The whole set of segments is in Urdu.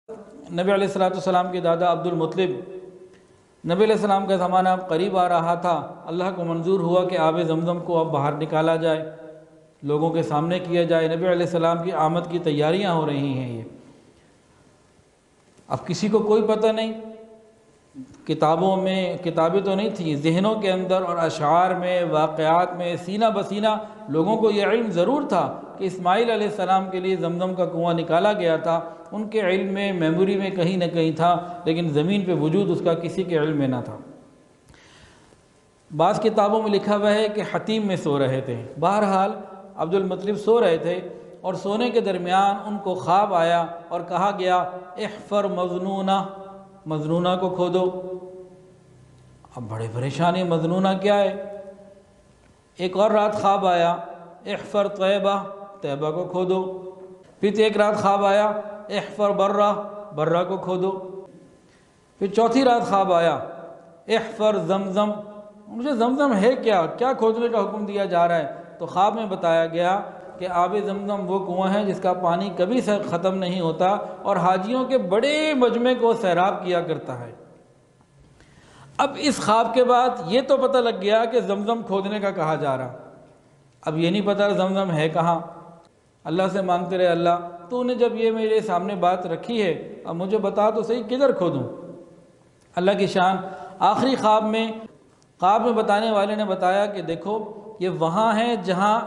نبی علیہ السلام کے دادا عبد المطلب، نبی علیہ السلام کا زمانہ اب قریب آ رہا تھا، اللہ کو منظور ہوا کہ آب زمزم کو اب باہر نکالا جائے، لوگوں کے سامنے کیا جائے، نبی علیہ السلام کی آمد کی تیاریاں ہو رہی ہیں۔ یہ اب کسی کو کوئی پتہ نہیں، کتابوں میں کتابیں تو نہیں تھیں، ذہنوں کے اندر اور اشعار میں، واقعات میں سینہ بسینہ لوگوں کو یہ علم ضرور تھا کہ اسماعیل علیہ السلام کے لیے زمزم کا کنواں نکالا گیا تھا، ان کے علم میں، میموری میں کہیں نہ کہیں تھا، لیکن زمین پہ وجود اس کا کسی کے علم میں نہ تھا۔ بعض کتابوں میں لکھا ہوا ہے کہ حتیم میں سو رہے تھے۔ بہرحال عبد المطلب سو رہے تھے اور سونے کے درمیان ان کو خواب آیا اور کہا گیا احفر مظنونہ، مظنونہ کو کھودو۔ اب بڑے پریشانی، مظنونہ کیا ہے؟ ایک اور رات خواب آیا احفر طیبہ، طیبہ کو کھودو۔ پھر ایک رات خواب آیا احفر برہ، برہ کو کھودو۔ پھر چوتھی رات خواب آیا احفر زمزم، مجھے زمزم ہے کیا کھودنے کا حکم دیا جا رہا ہے؟ تو خواب میں بتایا گیا کہ آب زمزم وہ کنواں ہے جس کا پانی کبھی سے ختم نہیں ہوتا اور حاجیوں کے بڑے مجمع کو سیراب کیا کرتا ہے۔ اب اس خواب کے بعد یہ تو پتہ لگ گیا کہ زمزم کھودنے کا کہا جا رہا، اب یہ نہیں پتہ زمزم ہے کہاں۔ اللہ سے مانگتے رہے، اللہ تو نے جب یہ میرے سامنے بات رکھی ہے اب مجھے بتا تو صحیح کدھر کھودوں۔ اللہ کی شان، آخری خواب میں بتانے والے نے بتایا کہ دیکھو یہ وہاں ہے جہاں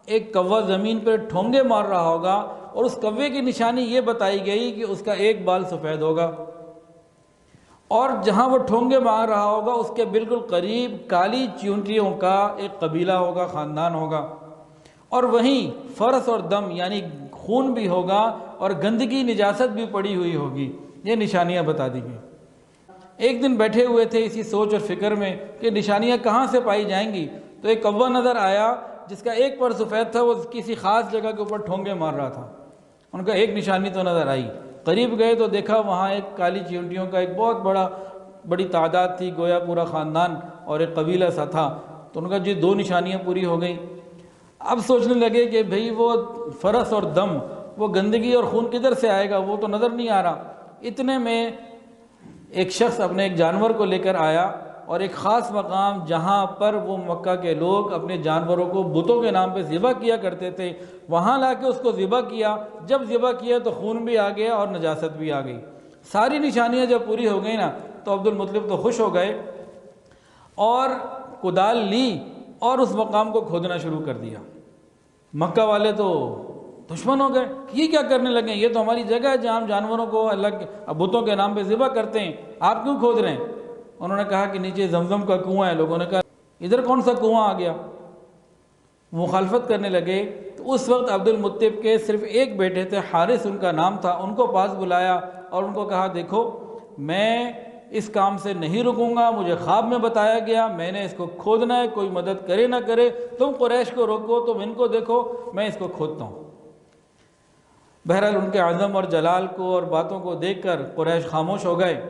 ایک کوا زمین پر ٹھونگے مار رہا ہوگا اور اس کوے کی نشانی یہ بتائی گئی کہ اس کا ایک بال سفید ہوگا، اور جہاں وہ ٹھونگے مار رہا ہوگا اس کے بالکل قریب کالی چیونٹیوں کا ایک قبیلہ ہوگا، خاندان ہوگا، اور وہیں فرس اور دم یعنی خون بھی ہوگا اور گندگی نجاست بھی پڑی ہوئی ہوگی۔ یہ نشانیاں بتا دی گئی۔ ایک دن بیٹھے ہوئے تھے اسی سوچ اور فکر میں کہ نشانیاں کہاں سے پائی جائیں گی، تو ایک کوا نظر آیا جس کا ایک پر سفید تھا، وہ کسی خاص جگہ کے اوپر ٹھونگے مار رہا تھا۔ ان کا ایک نشانی تو نظر آئی، قریب گئے تو دیکھا وہاں ایک کالی چیونٹیوں کا ایک بہت بڑی تعداد تھی، گویا پورا خاندان اور ایک قبیلہ سا تھا۔ تو ان کا جی 2 نشانیاں پوری ہو گئیں۔ اب سوچنے لگے کہ بھئی وہ فرس اور دم، وہ گندگی اور خون کدھر سے آئے گا، وہ تو نظر نہیں آ رہا۔ اتنے میں ایک شخص اپنے ایک جانور کو لے کر آیا اور ایک خاص مقام جہاں پر وہ مکہ کے لوگ اپنے جانوروں کو بتوں کے نام پہ ذبح کیا کرتے تھے، وہاں لا کے اس کو ذبح کیا۔ جب ذبح کیا تو خون بھی آ گیا اور نجاست بھی آ گئی۔ ساری نشانیاں جب پوری ہو گئی نا تو عبد المطلب تو خوش ہو گئے اور کدال لی اور اس مقام کو کھودنا شروع کر دیا۔ مکہ والے تو دشمن ہو گئے، یہ کیا کرنے لگے، یہ تو ہماری جگہ ہے جہاں ہم جانوروں کو اللہ کے بتوں کے نام پہ ذبح کرتے ہیں، آپ کیوں کھود رہے ہیں؟ انہوں نے کہا کہ نیچے زمزم کا کنواں ہے۔ لوگوں نے کہا ادھر کون سا کنواں آ گیا؟ مخالفت کرنے لگے۔ تو اس وقت عبد المطلب کے صرف ایک بیٹے تھے، حارث ان کا نام تھا، ان کو پاس بلایا اور ان کو کہا دیکھو میں اس کام سے نہیں رکوں گا، مجھے خواب میں بتایا گیا، میں نے اس کو کھودنا ہے، کوئی مدد کرے نہ کرے، تم قریش کو روکو، تم ان کو دیکھو، میں اس کو کھودتا ہوں۔ بہرحال ان کے عزم اور جلال کو اور باتوں کو دیکھ کر قریش خاموش ہو گئے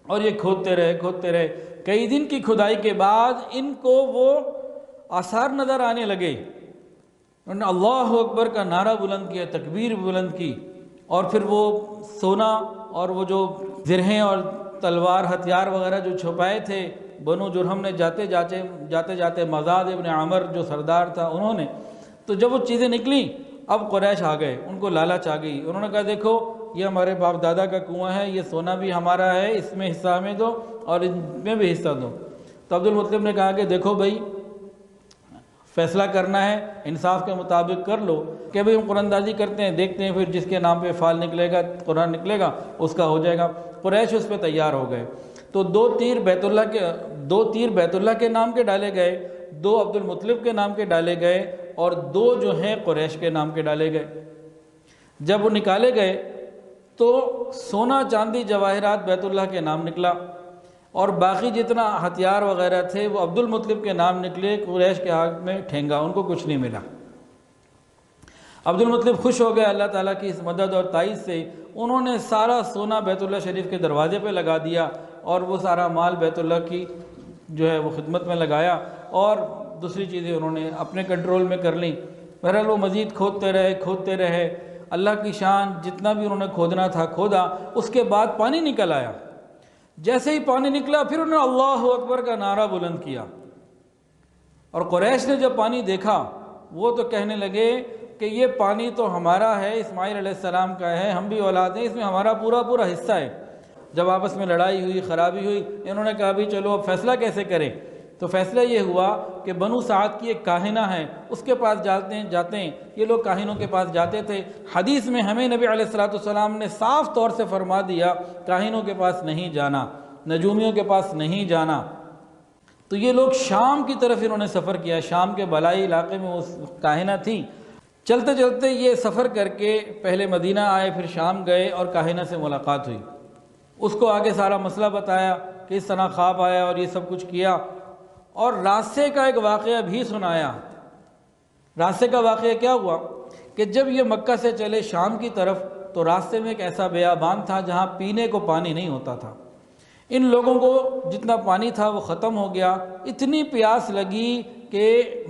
اور یہ کھودتے رہے۔ کئی دن کی کھدائی کے بعد ان کو وہ آثار نظر آنے لگے۔ انہوں نے اللہ اکبر کا نعرہ بلند کیا، تکبیر بلند کی، اور پھر وہ سونا اور وہ جو زرہیں اور تلوار ہتھیار وغیرہ جو چھپائے تھے بنو جرہم نے جاتے جاتے مزاد ابن عمر جو سردار تھا انہوں نے، تو جب وہ چیزیں نکلیں اب قریش آ گئے، ان کو لالچ آ گئی۔ انہوں نے کہا دیکھو یہ ہمارے باپ دادا کا کنواں ہے، یہ سونا بھی ہمارا ہے، اس میں حصہ ہمیں دو اور ان میں بھی حصہ دو۔ تو عبد المطلب نے کہا کہ دیکھو بھائی فیصلہ کرنا ہے، انصاف کے مطابق کر لو کہ بھئی ہم قرآن اندازی کرتے ہیں، دیکھتے ہیں پھر جس کے نام پہ فال نکلے گا، قرآن نکلے گا، اس کا ہو جائے گا۔ قریش اس پہ تیار ہو گئے۔ تو 2 تیر بیت اللہ کے نام کے ڈالے گئے، 2 عبد المطلب کے نام کے ڈالے گئے اور 2 جو ہیں قریش کے نام کے ڈالے گئے۔ جب وہ نکالے گئے تو سونا چاندی جواہرات بیت اللہ کے نام نکلا اور باقی جتنا ہتھیار وغیرہ تھے وہ عبد المطلب کے نام نکلے، قریش کے حق میں ٹھینگا، ان کو کچھ نہیں ملا۔ عبد المطلب خوش ہو گئے اللہ تعالیٰ کی اس مدد اور تائید سے۔ انہوں نے سارا سونا بیت اللہ شریف کے دروازے پہ لگا دیا اور وہ سارا مال بیت اللہ کی جو ہے وہ خدمت میں لگایا، اور دوسری چیزیں انہوں نے اپنے کنٹرول میں کر لیں۔ بہرحال وہ مزید کھودتے رہے اللہ کی شان، جتنا بھی انہوں نے کھودنا تھا کھودا، اس کے بعد پانی نکل آیا۔ جیسے ہی پانی نکلا پھر انہوں نے اللہ اکبر کا نعرہ بلند کیا، اور قریش نے جب پانی دیکھا وہ تو کہنے لگے کہ یہ پانی تو ہمارا ہے، اسماعیل علیہ السلام کا ہے، ہم بھی اولاد ہیں، اس میں ہمارا پورا پورا حصہ ہے۔ جب آپس میں لڑائی ہوئی، خرابی ہوئی، انہوں نے کہا بھی چلو اب فیصلہ کیسے کریں؟ تو فیصلہ یہ ہوا کہ بنو سعد کی ایک کاہنہ ہے، اس کے پاس جاتے ہیں۔ یہ لوگ کاہنوں کے پاس جاتے تھے۔ حدیث میں ہمیں نبی علیہ السلام نے صاف طور سے فرما دیا کاہنوں کے پاس نہیں جانا، نجومیوں کے پاس نہیں جانا۔ تو یہ لوگ شام کی طرف انہوں نے سفر کیا، شام کے بالائی علاقے میں وہ کاہنہ تھی۔ چلتے چلتے یہ سفر کر کے پہلے مدینہ آئے، پھر شام گئے اور کاہنہ سے ملاقات ہوئی۔ اس کو آگے سارا مسئلہ بتایا کہ اس طرح خواب آیا اور یہ سب کچھ کیا، اور راستے کا ایک واقعہ بھی سنایا۔ راستے کا واقعہ کیا ہوا کہ جب یہ مکہ سے چلے شام کی طرف تو راستے میں ایک ایسا بیابان تھا جہاں پینے کو پانی نہیں ہوتا تھا۔ ان لوگوں کو جتنا پانی تھا وہ ختم ہو گیا، اتنی پیاس لگی کہ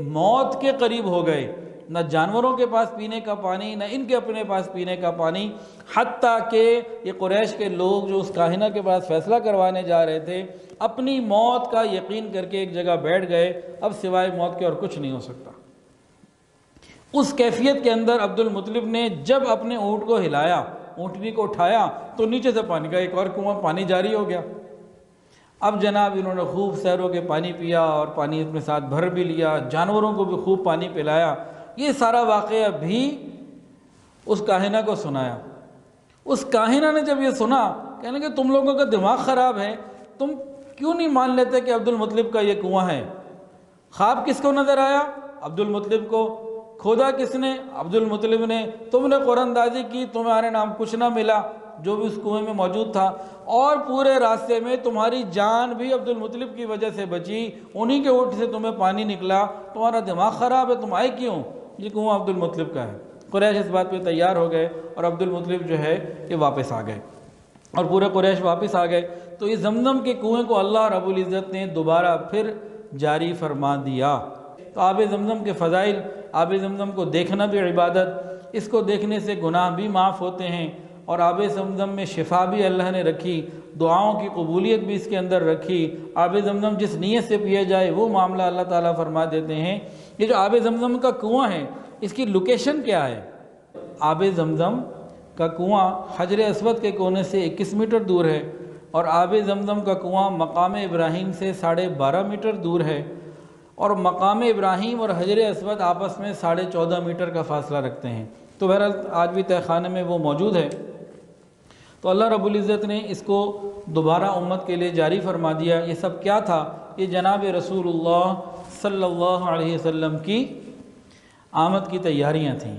موت کے قریب ہو گئے، نہ جانوروں کے پاس پینے کا پانی، نہ ان کے اپنے پاس پینے کا پانی، حتیٰ کہ یہ قریش کے لوگ جو اس کاہنہ کے پاس فیصلہ کروانے جا رہے تھے اپنی موت کا یقین کر کے ایک جگہ بیٹھ گئے، اب سوائے موت کے اور کچھ نہیں ہو سکتا۔ اس کیفیت کے اندر عبد المطلب نے جب اپنے اونٹ کو ہلایا، اونٹنی کو اٹھایا تو نیچے سے پانی کا ایک اور کنواں پانی جاری ہو گیا۔ اب جناب انہوں نے خوب سیر کے پانی پیا اور پانی اپنے ساتھ بھر بھی لیا، جانوروں کو بھی خوب پانی پلایا۔ یہ سارا واقعہ بھی اس کاہنہ کو سنایا۔ اس کاہنہ نے جب یہ سنا کہنے کہ تم لوگوں کا دماغ خراب ہے، تم کیوں نہیں مان لیتے کہ عبد المطلب کا یہ کنواں ہے؟ خواب کس کو نظر آیا؟ عبد المطلب کو۔ کھودا کس نے؟ عبد المطلب نے۔ تم نے قرآن اندازی کی، تمہارے نام کچھ نہ ملا جو بھی اس کنویں میں موجود تھا، اور پورے راستے میں تمہاری جان بھی عبد المطلب کی وجہ سے بچی، انہی کے اونٹ سے تمہیں پانی نکلا، تمہارا دماغ خراب ہے، تم آئے کیوں؟ یہ کنواں عبد المطلب کا ہے۔ قریش اس بات پہ تیار ہو گئے اور عبد المطلب جو ہے یہ واپس آ گئے، اور پورے قریش واپس آ گئے۔ تو اس زمزم کے کنویں کو اللہ رب العزت نے دوبارہ پھر جاری فرما دیا۔ تو آب زمزم کے فضائل، آب زمزم کو دیکھنا بھی عبادت، اس کو دیکھنے سے گناہ بھی معاف ہوتے ہیں، اور آب زمزم میں شفا بھی اللہ نے رکھی، دعاؤں کی قبولیت بھی اس کے اندر رکھی۔ آب زمزم جس نیت سے پیا جائے وہ معاملہ اللہ تعالیٰ فرما دیتے ہیں۔ یہ جو آب زمزم کا کنواں ہے اس کی لوکیشن کیا ہے؟ آب زمزم کا کنواں حجر اسود کے کونے سے 21 میٹر دور ہے، اور آب زمزم کا کنواں مقام ابراہیم سے 12.5 میٹر دور ہے، اور مقام ابراہیم اور حجر اسود آپس میں 14.5 میٹر کا فاصلہ رکھتے ہیں۔ تو بہرحال آج بھی تہ خانے میں وہ موجود ہے۔ تو اللہ رب العزت نے اس کو دوبارہ امت کے لیے جاری فرما دیا۔ یہ سب کیا تھا؟ یہ جناب رسول اللہ صلی اللہ علیہ وسلم کی آمد کی تیاریاں تھیں۔